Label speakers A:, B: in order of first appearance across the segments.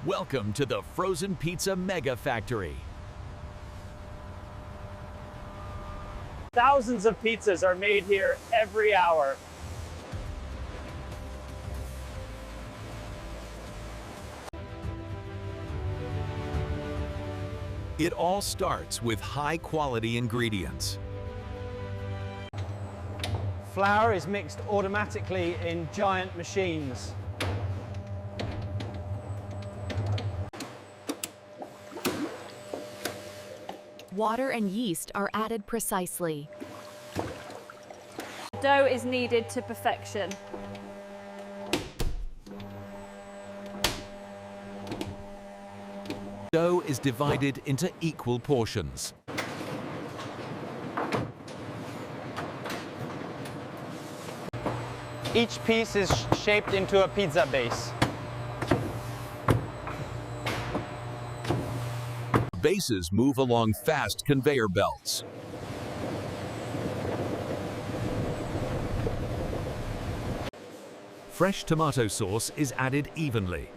A: Welcome to the Frozen Pizza Mega Factory.
B: Thousands of pizzas are made here every hour.
A: It all starts with high-quality ingredients.
B: Flour is mixed automatically in giant machines.
C: Water and yeast are added precisely.
D: Dough is kneaded to perfection.
A: Dough is divided into equal portions.
B: Each piece is shaped into a pizza base.
A: Bases move along fast conveyor belts. Fresh tomato sauce is added evenly.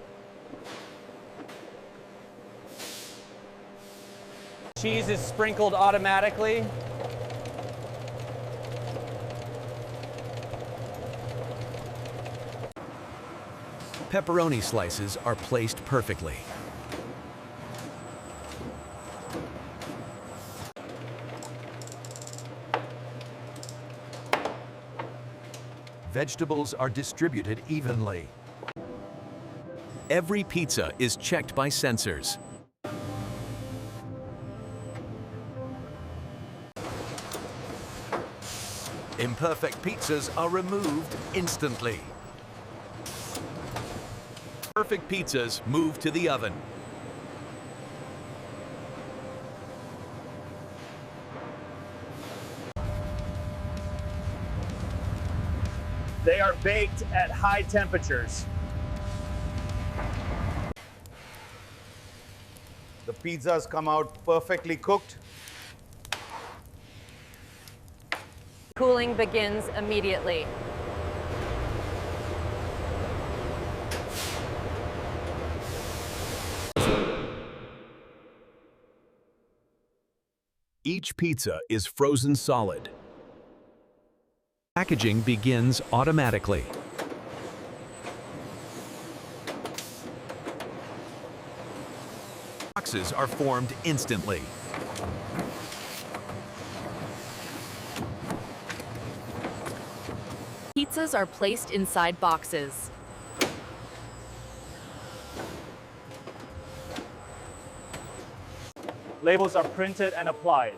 B: Cheese is sprinkled automatically.
A: Pepperoni slices are placed perfectly. Vegetables are distributed evenly. Every pizza is checked by sensors. Imperfect pizzas are removed instantly. Perfect pizzas move to the oven.
B: They are baked at high temperatures.
E: The pizzas come out perfectly cooked.
D: Cooling begins immediately.
A: Each pizza is frozen solid. Packaging begins automatically. Boxes are formed instantly.
C: Pizzas are placed inside boxes.
B: Labels are printed and applied.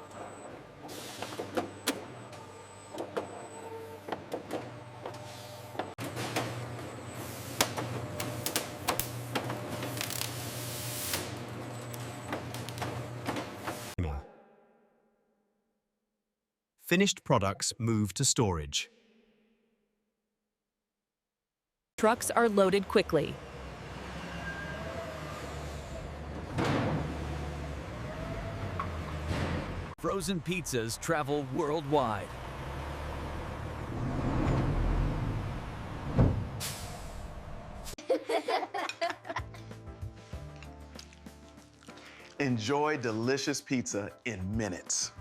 F: Finished products move to storage.
C: Trucks are loaded quickly.
A: Frozen pizzas travel worldwide.
E: Enjoy delicious pizza in minutes.